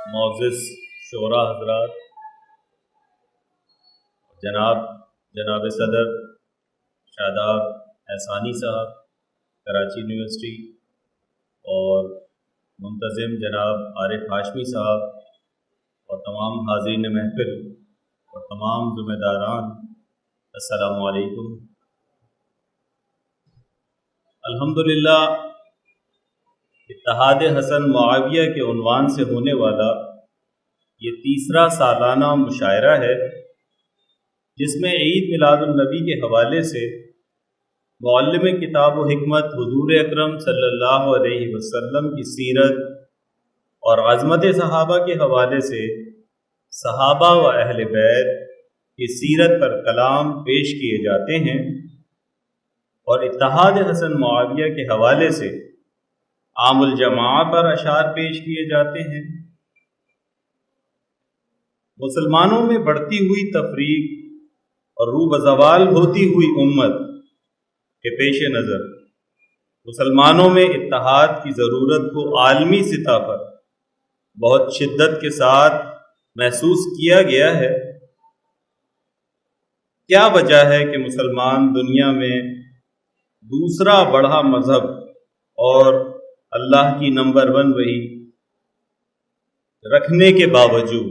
معزز شعراء حضرات، جناب صدر شاداب احسانی صاحب کراچی یونیورسٹی اور منتظم جناب عارف ہاشمی صاحب اور تمام حاضرین محفل اور تمام ذمہ داران، السلام علیکم۔ الحمدللہ اتحاد حسن معاویہ کے عنوان سے ہونے والا یہ تیسرا سالانہ مشاعرہ ہے، جس میں عید میلاد النبی کے حوالے سے معلم کتاب و حکمت حضور اکرم صلی اللہ علیہ وسلم کی سیرت اور عظمت صحابہ کے حوالے سے صحابہ و اہل بیت کی سیرت پر کلام پیش کیے جاتے ہیں، اور اتحاد حسن معاویہ کے حوالے سے عام الجماع پر اشعار پیش کیے جاتے ہیں۔ مسلمانوں میں بڑھتی ہوئی تفریق اور رو بزوال ہوتی ہوئی امت کے پیش نظر مسلمانوں میں اتحاد کی ضرورت کو عالمی سطح پر بہت شدت کے ساتھ محسوس کیا گیا ہے۔ کیا وجہ ہے کہ مسلمان دنیا میں دوسرا بڑا مذہب اور اللہ کی نمبر 1 وحی رکھنے کے باوجود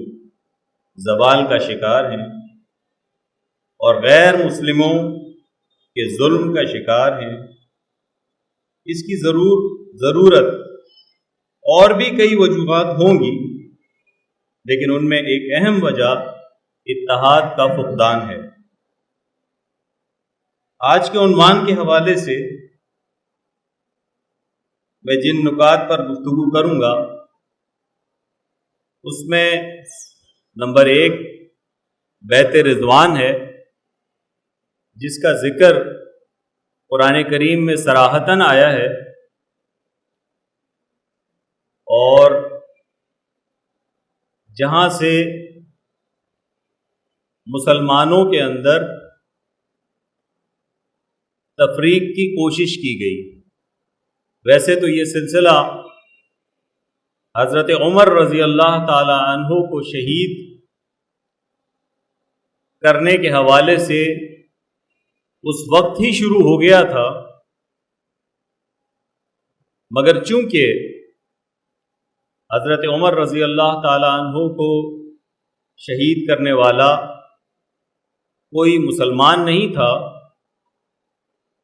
زوال کا شکار ہیں اور غیر مسلموں کے ظلم کا شکار ہیں؟ اس کی ضرورت اور بھی کئی وجوہات ہوں گی، لیکن ان میں ایک اہم وجہ اتحاد کا فقدان ہے۔ آج کے عنوان کے حوالے سے میں جن نکات پر گفتگو کروں گا اس میں نمبر 1 بیت رضوان ہے، جس کا ذکر قرآن کریم میں صراحتاً آیا ہے، اور جہاں سے مسلمانوں کے اندر تفریق کی کوشش کی گئی۔ ویسے تو یہ سلسلہ حضرت عمر رضی اللہ تعالی عنہ کو شہید کرنے کے حوالے سے اس وقت ہی شروع ہو گیا تھا، مگر چونکہ حضرت عمر رضی اللہ تعالی عنہ کو شہید کرنے والا کوئی مسلمان نہیں تھا،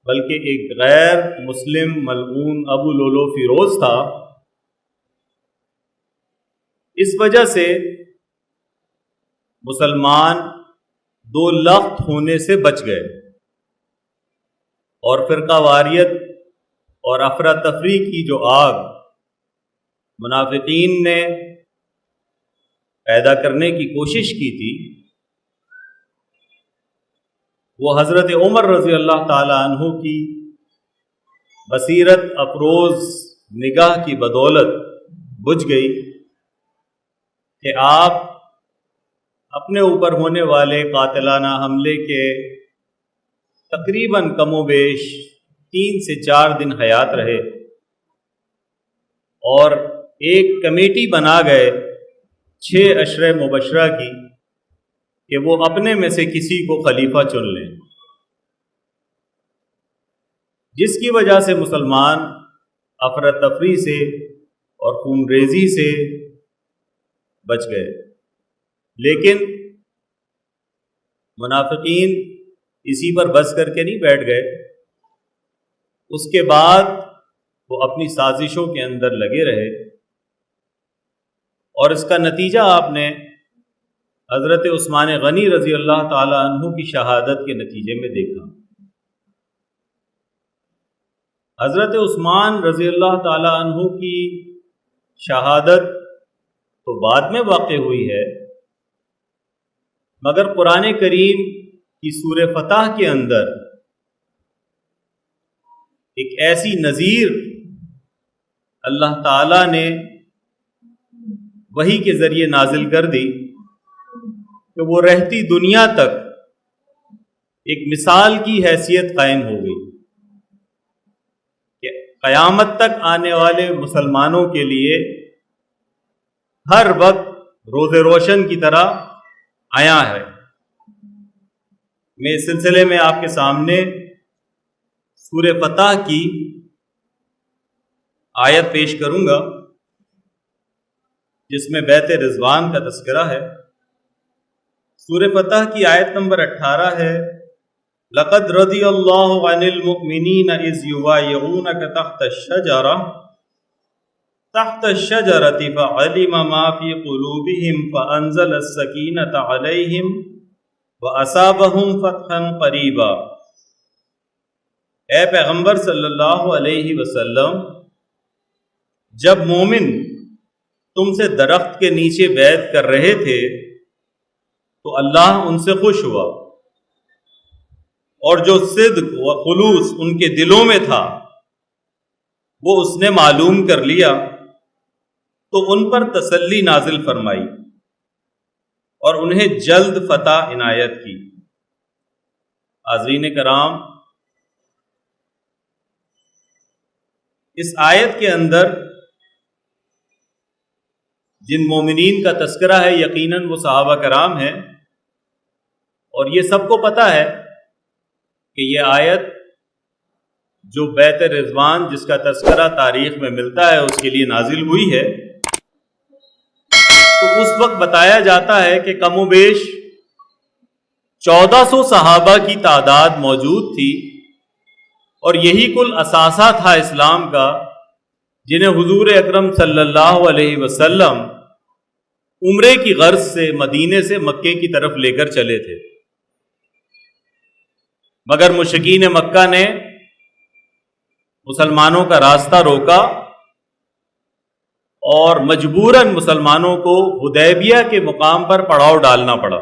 بلکہ ایک غیر مسلم ملعون ابو لولو فیروز تھا، اس وجہ سے مسلمان 2 لخت ہونے سے بچ گئے، اور فرقہ واریت اور افراتفری کی جو آگ منافقین نے پیدا کرنے کی کوشش کی تھی، وہ حضرت عمر رضی اللہ تعالی عنہ کی بصیرت افروز نگاہ کی بدولت بجھ گئی کہ آپ اپنے اوپر ہونے والے قاتلانہ حملے کے تقریباً کم و بیش 3 سے 4 دن حیات رہے، اور ایک کمیٹی بنا گئے 6 اشرے مبشرہ کی کہ وہ اپنے میں سے کسی کو خلیفہ چن لیں، جس کی وجہ سے مسلمان افراتفری سے اور خون ریزی سے بچ گئے۔ لیکن منافقین اسی پر بس کر کے نہیں بیٹھ گئے، اس کے بعد وہ اپنی سازشوں کے اندر لگے رہے، اور اس کا نتیجہ آپ نے حضرت عثمان غنی رضی اللہ تعالی عنہ کی شہادت کے نتیجے میں دیکھا۔ حضرت عثمان رضی اللہ تعالی عنہ کی شہادت تو بعد میں واقع ہوئی ہے، مگر قرآن کریم کی سورہ فتح کے اندر ایک ایسی نذیر اللہ تعالی نے وحی کے ذریعے نازل کر دی کہ وہ رہتی دنیا تک ایک مثال کی حیثیت قائم ہو گئی، کہ قیامت تک آنے والے مسلمانوں کے لیے ہر وقت روز روشن کی طرح آیا ہے۔ میں اس سلسلے میں آپ کے سامنے سورہ فتح کی آیت پیش کروں گا جس میں بیت رضوان کا تذکرہ ہے۔ سورہ فتح کی آیت نمبر 18 ہے، لَقَدْ رَضِيَ اللَّهُ عَنِ الْمُؤْمِنِينَ إِذْ يُبَايِعُونَكَ تحت الشجرة فعلم ما في قلوبهم فأنزل السكينة عليهم وأصابهم فتحا قريبا۔ اے پیغمبر صلی اللہ علیہ وسلم، جب مومن تم سے درخت کے نیچے بیعت کر رہے تھے تو اللہ ان سے خوش ہوا، اور جو صدق و خلوص ان کے دلوں میں تھا وہ اس نے معلوم کر لیا تو ان پر تسلی نازل فرمائی اور انہیں جلد فتح عنایت کی۔ حاضرین کرام، اس آیت کے اندر جن مومنین کا تذکرہ ہے یقیناً وہ صحابہ کرام ہیں، اور یہ سب کو پتہ ہے کہ یہ آیت جو بیت رضوان جس کا تذکرہ تاریخ میں ملتا ہے اس کے لیے نازل ہوئی ہے، تو اس وقت بتایا جاتا ہے کہ کم و بیش 1400 صحابہ کی تعداد موجود تھی، اور یہی کل اثاثہ تھا اسلام کا جنہیں حضور اکرم صلی اللہ علیہ وسلم عمرے کی غرض سے مدینے سے مکے کی طرف لے کر چلے تھے، مگر مشرکین مکہ نے مسلمانوں کا راستہ روکا اور مجبوراً مسلمانوں کو حدیبیہ کے مقام پر پڑاؤ ڈالنا پڑا،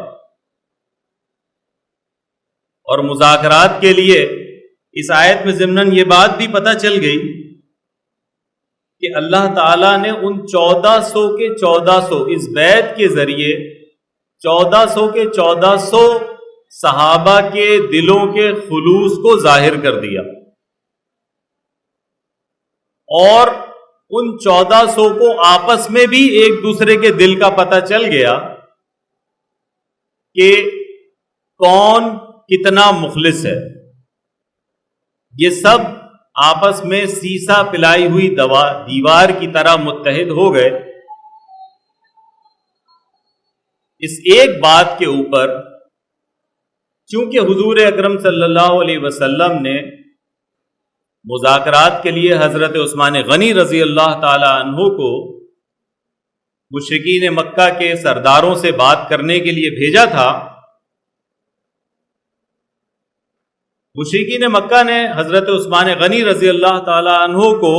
اور مذاکرات کے لیے اس آیت میں ضمناً یہ بات بھی پتہ چل گئی کہ اللہ تعالیٰ نے ان 1400 کے 1400 اس بیعت کے ذریعے 1400 کے 1400 صحابہ کے دلوں کے خلوص کو ظاہر کر دیا، اور ان 1400 کو آپس میں بھی ایک دوسرے کے دل کا پتہ چل گیا کہ کون کتنا مخلص ہے۔ یہ سب آپس میں سیسا پلائی ہوئی دیوار کی طرح متحد ہو گئے اس ایک بات کے اوپر، چونکہ حضور اکرم صلی اللہ علیہ وسلم نے مذاکرات کے لیے حضرت عثمان غنی رضی اللہ تعالی عنہ کو مشرکین مکہ کے سرداروں سے بات کرنے کے لیے بھیجا تھا۔ مشرکین مکہ نے حضرت عثمان غنی رضی اللہ تعالی عنہ کو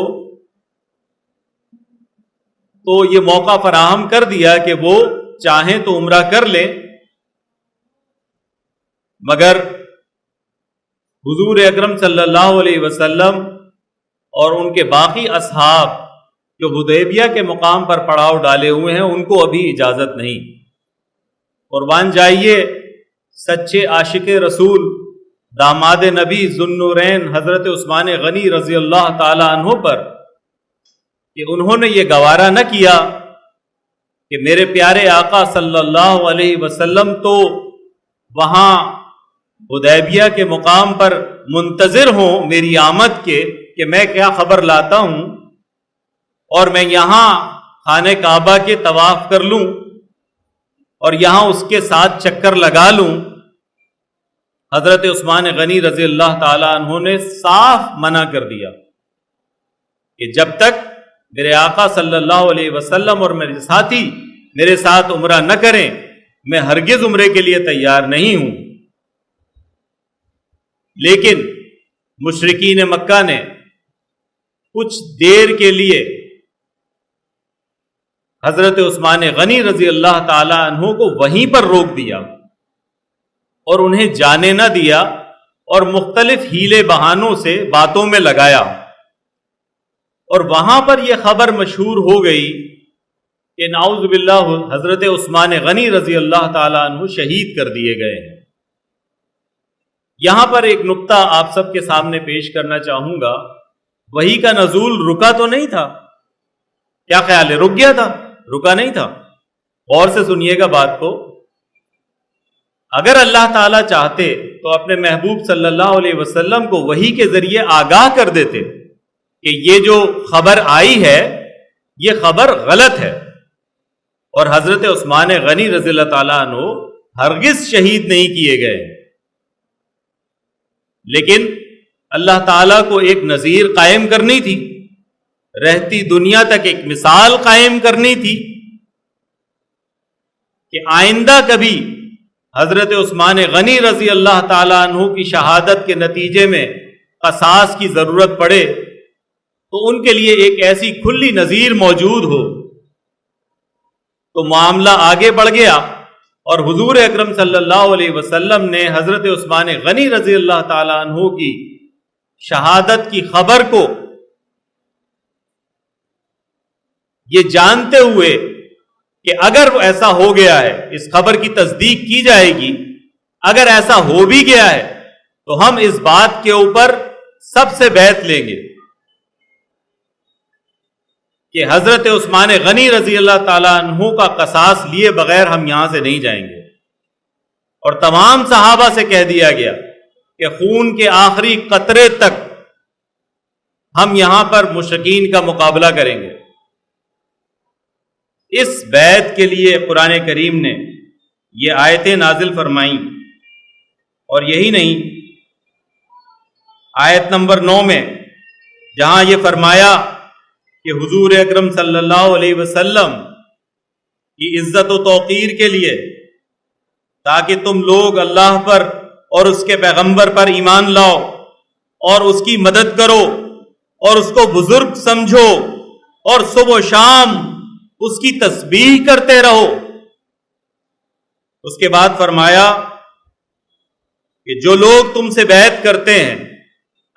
تو یہ موقع فراہم کر دیا کہ وہ چاہیں تو عمرہ کر لیں، مگر حضور اکرم صلی اللہ علیہ وسلم اور ان کے باقی اصحاب جو حدیبیہ کے مقام پر پڑاؤ ڈالے ہوئے ہیں ان کو ابھی اجازت نہیں۔ قربان جائیے سچے عاشق رسول داماد نبی ذوالنورین حضرت عثمان غنی رضی اللہ تعالی عنہ پر کہ انہوں نے یہ گوارا نہ کیا کہ میرے پیارے آقا صلی اللہ علیہ وسلم تو وہاں حدیبیہ کے مقام پر منتظر ہوں میری آمد کے کہ میں کیا خبر لاتا ہوں، اور میں یہاں خانہ کعبہ کے طواف کر لوں اور یہاں اس کے ساتھ چکر لگا لوں۔ حضرت عثمان غنی رضی اللہ تعالی عنہ نے صاف منع کر دیا کہ جب تک میرے آقا صلی اللہ علیہ وسلم اور میرے ساتھی میرے ساتھ عمرہ نہ کریں میں ہرگز عمرے کے لیے تیار نہیں ہوں۔ لیکن مشرکین مکہ نے کچھ دیر کے لیے حضرت عثمان غنی رضی اللہ تعالی عنہ کو وہیں پر روک دیا اور انہیں جانے نہ دیا، اور مختلف ہیلے بہانوں سے باتوں میں لگایا، اور وہاں پر یہ خبر مشہور ہو گئی کہ نعوذ باللہ حضرت عثمان غنی رضی اللہ تعالی عنہ شہید کر دیے گئے ہیں۔ یہاں پر ایک نقطہ آپ سب کے سامنے پیش کرنا چاہوں گا، وحی کا نزول رکا تو نہیں تھا، کیا خیال ہے رک گیا تھا؟ رکا نہیں تھا۔ غور سے سنیے گا بات کو، اگر اللہ تعالیٰ چاہتے تو اپنے محبوب صلی اللہ علیہ وسلم کو وحی کے ذریعے آگاہ کر دیتے کہ یہ جو خبر آئی ہے یہ خبر غلط ہے، اور حضرت عثمان غنی رضی اللہ تعالیٰ عنہ ہرگز شہید نہیں کیے گئے، لیکن اللہ تعالیٰ کو ایک نظیر قائم کرنی تھی، رہتی دنیا تک ایک مثال قائم کرنی تھی کہ آئندہ کبھی حضرت عثمان غنی رضی اللہ تعالیٰ عنہ کی شہادت کے نتیجے میں قصاص کی ضرورت پڑے تو ان کے لیے ایک ایسی کھلی نظیر موجود ہو۔ تو معاملہ آگے بڑھ گیا اور حضور اکرم صلی اللہ علیہ وسلم نے حضرت عثمان غنی رضی اللہ تعالیٰ عنہ کی شہادت کی خبر کو یہ جانتے ہوئے کہ اگر ایسا ہو گیا ہے، اس خبر کی تصدیق کی جائے گی، اگر ایسا ہو بھی گیا ہے تو ہم اس بات کے اوپر سب سے بیعت لیں گے کہ حضرت عثمان غنی رضی اللہ تعالیٰ عنہ کا قصاص لیے بغیر ہم یہاں سے نہیں جائیں گے۔ اور تمام صحابہ سے کہہ دیا گیا کہ خون کے آخری قطرے تک ہم یہاں پر مشرکین کا مقابلہ کریں گے۔ اس بیعت کے لیے قرآن کریم نے یہ آیتیں نازل فرمائیں، اور یہی نہیں، آیت نمبر 9 میں جہاں یہ فرمایا کہ حضور اکرم صلی اللہ علیہ وسلم کی عزت و توقیر کے لیے، تاکہ تم لوگ اللہ پر اور اس کے پیغمبر پر ایمان لاؤ اور اس کی مدد کرو اور اس کو بزرگ سمجھو اور صبح و شام اس کی تسبیح کرتے رہو۔ اس کے بعد فرمایا کہ جو لوگ تم سے بیعت کرتے ہیں،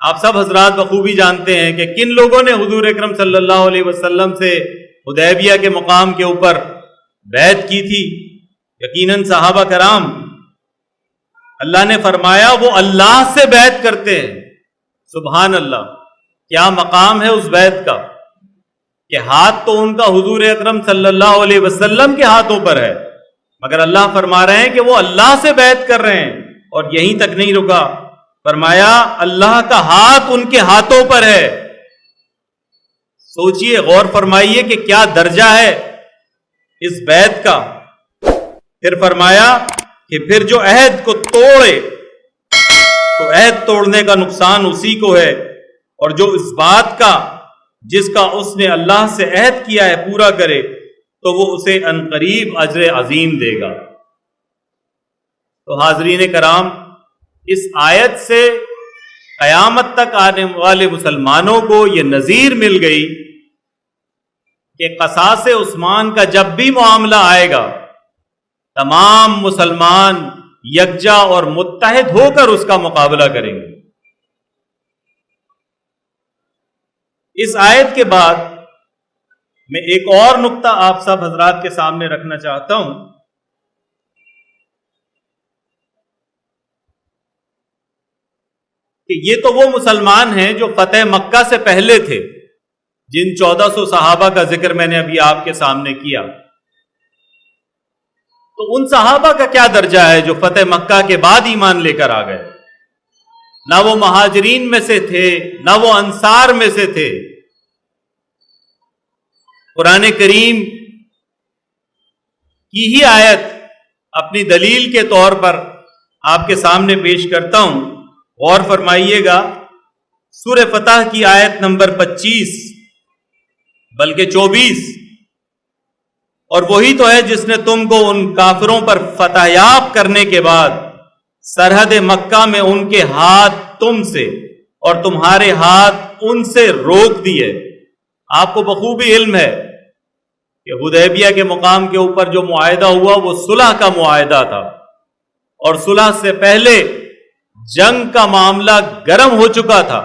آپ سب حضرات بخوبی جانتے ہیں کہ کن لوگوں نے حضور اکرم صلی اللہ علیہ وسلم سے حدیبیہ کے مقام کے اوپر بیعت کی تھی، یقیناً صحابہ کرام۔ اللہ نے فرمایا وہ اللہ سے بیعت کرتے ہیں۔ سبحان اللہ، کیا مقام ہے اس بیعت کا کہ ہاتھ تو ان کا حضور اکرم صلی اللہ علیہ وسلم کے ہاتھوں پر ہے، مگر اللہ فرما رہے ہیں کہ وہ اللہ سے بیعت کر رہے ہیں۔ اور یہیں تک نہیں رکا، فرمایا اللہ کا ہاتھ ان کے ہاتھوں پر ہے۔ سوچئے، غور فرمائیے کہ کیا درجہ ہے اس بیعت کا۔ پھر فرمایا کہ پھر جو عہد کو توڑے تو عہد توڑنے کا نقصان اسی کو ہے، اور جو اس بات کا جس کا اس نے اللہ سے عہد کیا ہے پورا کرے تو وہ اسے عنقریب اجر عظیم دے گا۔ تو حاضرین کرام، اس آیت سے قیامت تک آنے والے مسلمانوں کو یہ نذیر مل گئی کہ قصاص عثمان کا جب بھی معاملہ آئے گا، تمام مسلمان یکجا اور متحد ہو کر اس کا مقابلہ کریں گے۔ اس آیت کے بعد میں ایک اور نقطہ آپ سب حضرات کے سامنے رکھنا چاہتا ہوں کہ یہ تو وہ مسلمان ہیں جو فتح مکہ سے پہلے تھے، جن 1400 صحابہ کا ذکر میں نے ابھی آپ کے سامنے کیا۔ تو ان صحابہ کا کیا درجہ ہے جو فتح مکہ کے بعد ایمان لے کر آ گئے؟ نہ وہ مہاجرین میں سے تھے، نہ وہ انصار میں سے تھے۔ قرآن کریم کی ہی آیت اپنی دلیل کے طور پر آپ کے سامنے پیش کرتا ہوں، غور فرمائیے گا۔ سورہ فتح کی آیت نمبر 25 بلکہ 24، اور وہی تو ہے جس نے تم کو ان کافروں پر فتح یاب کرنے کے بعد سرحد مکہ میں ان کے ہاتھ تم سے اور تمہارے ہاتھ ان سے روک دیے۔ آپ کو بخوبی علم ہے کہ حدیبیہ کے مقام کے اوپر جو معاہدہ ہوا وہ صلح کا معاہدہ تھا، اور صلح سے پہلے جنگ کا معاملہ گرم ہو چکا تھا،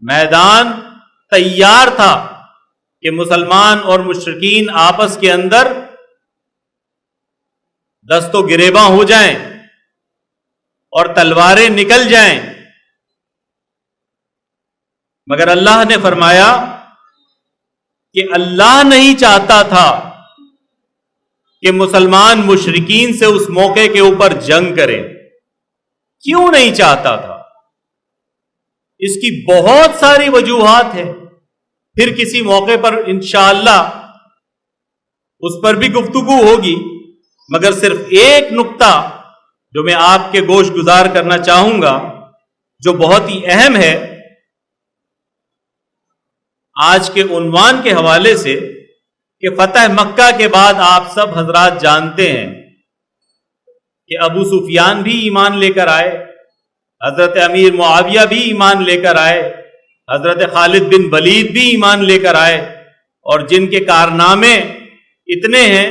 میدان تیار تھا کہ مسلمان اور مشرکین آپس کے اندر دست و گریباں ہو جائیں اور تلواریں نکل جائیں، مگر اللہ نے فرمایا کہ اللہ نہیں چاہتا تھا کہ مسلمان مشرکین سے اس موقع کے اوپر جنگ کرے؟ کیوں نہیں چاہتا تھا؟ اس کی بہت ساری وجوہات ہیں، پھر کسی موقع پر انشاءاللہ اس پر بھی گفتگو ہوگی، مگر صرف ایک نقطہ جو میں آپ کے گوش گزار کرنا چاہوں گا، جو بہت ہی اہم ہے آج کے عنوان کے حوالے سے، کہ فتح مکہ کے بعد آپ سب حضرات جانتے ہیں کہ ابو سفیان بھی ایمان لے کر آئے، حضرت امیر معاویہ بھی ایمان لے کر آئے، حضرت خالد بن ولید بھی ایمان لے کر آئے، اور جن کے کارنامے اتنے ہیں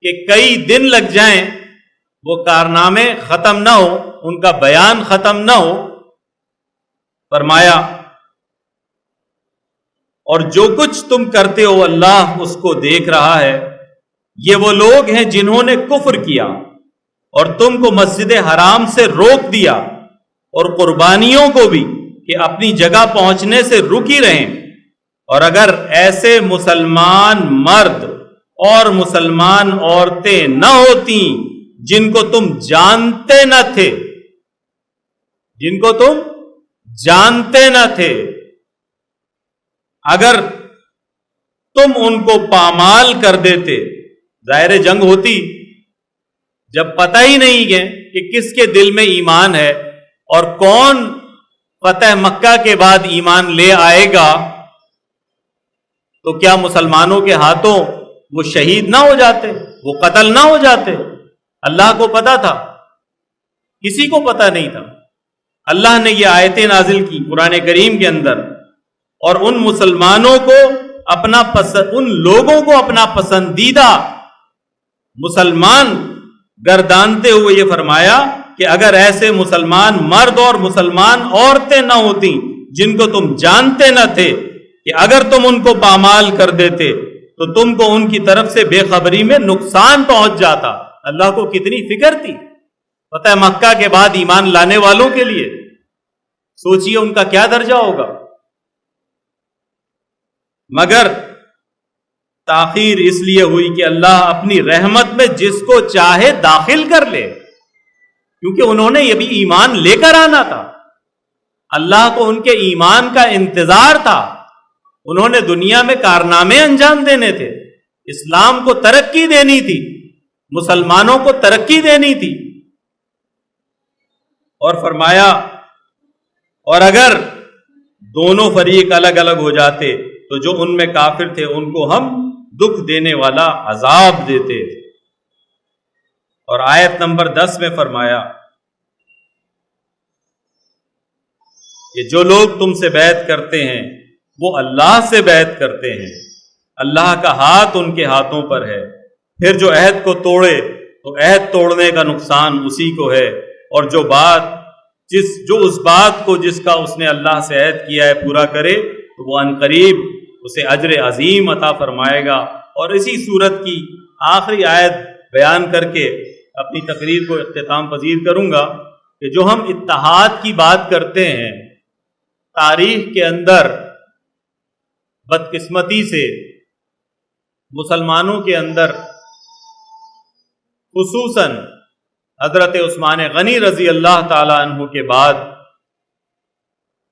کہ کئی دن لگ جائیں وہ کارنامے ختم نہ ہو، ان کا بیان ختم نہ ہو۔ فرمایا اور جو کچھ تم کرتے ہو اللہ اس کو دیکھ رہا ہے، یہ وہ لوگ ہیں جنہوں نے کفر کیا اور تم کو مسجد حرام سے روک دیا، اور قربانیوں کو بھی کہ اپنی جگہ پہنچنے سے رکی رہیں، اور اگر ایسے مسلمان مرد اور مسلمان عورتیں نہ ہوتی جن کو تم جانتے نہ تھے، جن کو تم جانتے نہ تھے، اگر تم ان کو پامال کر دیتے، ظاہر جنگ ہوتی جب پتہ ہی نہیں ہے کہ کس کے دل میں ایمان ہے اور کون فتح مکہ کے بعد ایمان لے آئے گا، تو کیا مسلمانوں کے ہاتھوں وہ شہید نہ ہو جاتے، وہ قتل نہ ہو جاتے؟ اللہ کو پتا تھا، کسی کو پتا نہیں تھا۔ اللہ نے یہ آیتیں نازل کی قرآن کریم کے اندر، اور ان مسلمانوں کو ان لوگوں کو اپنا پسندیدہ مسلمان گردانتے ہوئے یہ فرمایا کہ اگر ایسے مسلمان مرد اور مسلمان عورتیں نہ ہوتی جن کو تم جانتے نہ تھے، کہ اگر تم ان کو پامال کر دیتے تو تم کو ان کی طرف سے بے خبری میں نقصان پہنچ جاتا۔ اللہ کو کتنی فکر تھی فتح مکہ کے بعد ایمان لانے والوں کے لیے، سوچئے ان کا کیا درجہ ہوگا۔ مگر تاخیر اس لیے ہوئی کہ اللہ اپنی رحمت میں جس کو چاہے داخل کر لے، کیونکہ انہوں نے یہ بھی ایمان لے کر آنا تھا، اللہ کو ان کے ایمان کا انتظار تھا، انہوں نے دنیا میں کارنامے انجام دینے تھے، اسلام کو ترقی دینی تھی، مسلمانوں کو ترقی دینی تھی۔ اور فرمایا اور اگر دونوں فریق الگ الگ ہو جاتے تو جو ان میں کافر تھے ان کو ہم دکھ دینے والا عذاب دیتے۔ اور آیت نمبر 10 میں فرمایا کہ جو لوگ تم سے بیعت کرتے ہیں وہ اللہ سے بیعت کرتے ہیں، اللہ کا ہاتھ ان کے ہاتھوں پر ہے، پھر جو عہد کو توڑے تو عہد توڑنے کا نقصان اسی کو ہے، اور جو اس بات کو جس کا اس نے اللہ سے عہد کیا ہے پورا کرے تو وہ عنقریب اسے اجر عظیم عطا فرمائے گا۔ اور اسی صورت کی آخری آیت بیان کر کے اپنی تقریر کو اختتام پذیر کروں گا کہ جو ہم اتحاد کی بات کرتے ہیں، تاریخ کے اندر بدقسمتی سے مسلمانوں کے اندر خصوصاً حضرت عثمان غنی رضی اللہ تعالی عنہ کے بعد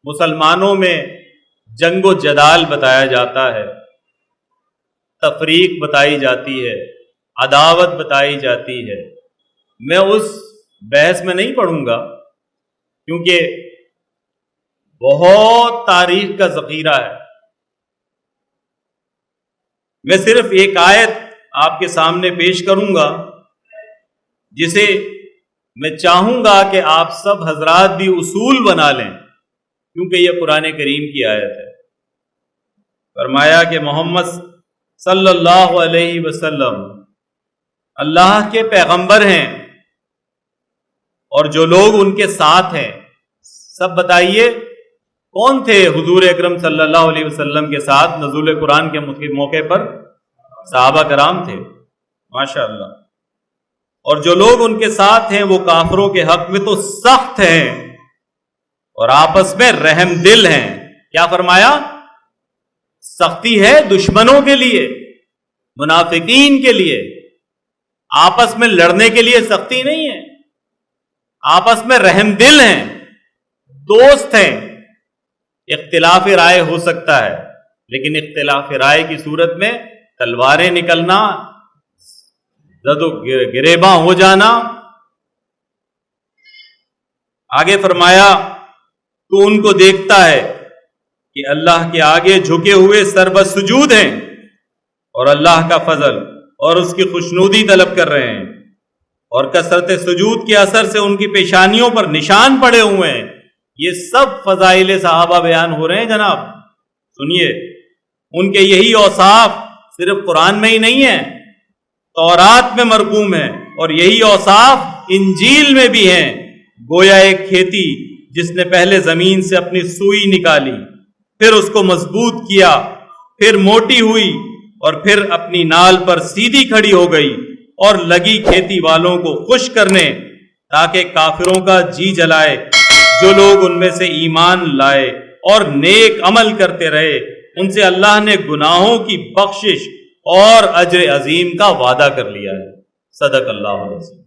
مسلمانوں میں جنگ و جدال بتایا جاتا ہے، تفریق بتائی جاتی ہے، عداوت بتائی جاتی ہے۔ میں اس بحث میں نہیں پڑھوں گا کیونکہ بہت تاریخ کا ذخیرہ ہے۔ میں صرف ایک آیت آپ کے سامنے پیش کروں گا جسے میں چاہوں گا کہ آپ سب حضرات بھی اصول بنا لیں، کیونکہ یہ قرآن کریم کی آیت ہے۔ فرمایا کہ محمد صلی اللہ علیہ وسلم اللہ کے پیغمبر ہیں، اور جو لوگ ان کے ساتھ ہیں، سب بتائیے کون تھے حضور اکرم صلی اللہ علیہ وسلم کے ساتھ نزول قرآن کے موقع پر؟ صحابہ کرام تھے، ماشاءاللہ۔ اور جو لوگ ان کے ساتھ ہیں وہ کافروں کے حق میں تو سخت ہیں اور آپس میں رحم دل ہیں۔ کیا فرمایا؟ سختی ہے دشمنوں کے لیے، منافقین کے لیے، آپس میں لڑنے کے لیے سختی نہیں ہے، آپس میں رحم دل ہیں، دوست ہیں۔ اختلاف رائے ہو سکتا ہے، لیکن اختلاف رائے کی صورت میں تلواریں نکلنا، زد و گریباں ہو جانا۔ آگے فرمایا تو ان کو دیکھتا ہے کہ اللہ کے آگے جھکے ہوئے سر بسجود ہیں اور اللہ کا فضل اور اس کی خوشنودی طلب کر رہے ہیں، اور کثرت سجود کے اثر سے ان کی پیشانیوں پر نشان پڑے ہوئے ہیں۔ یہ سب فضائل صحابہ بیان ہو رہے ہیں جناب، سنیے۔ ان کے یہی اوصاف صرف قرآن میں ہی نہیں ہیں، تورات میں مرقوم ہیں، اور یہی اوصاف انجیل میں بھی ہیں۔ گویا ایک کھیتی جس نے پہلے زمین سے اپنی سوئی نکالی، پھر اس کو مضبوط کیا، پھر موٹی ہوئی، اور پھر اپنی نال پر سیدھی کھڑی ہو گئی، اور لگی کھیتی والوں کو خوش کرنے تاکہ کافروں کا جی جلائے۔ جو لوگ ان میں سے ایمان لائے اور نیک عمل کرتے رہے، ان سے اللہ نے گناہوں کی بخشش اور اجر عظیم کا وعدہ کر لیا ہے۔ صدق اللہ العظیم۔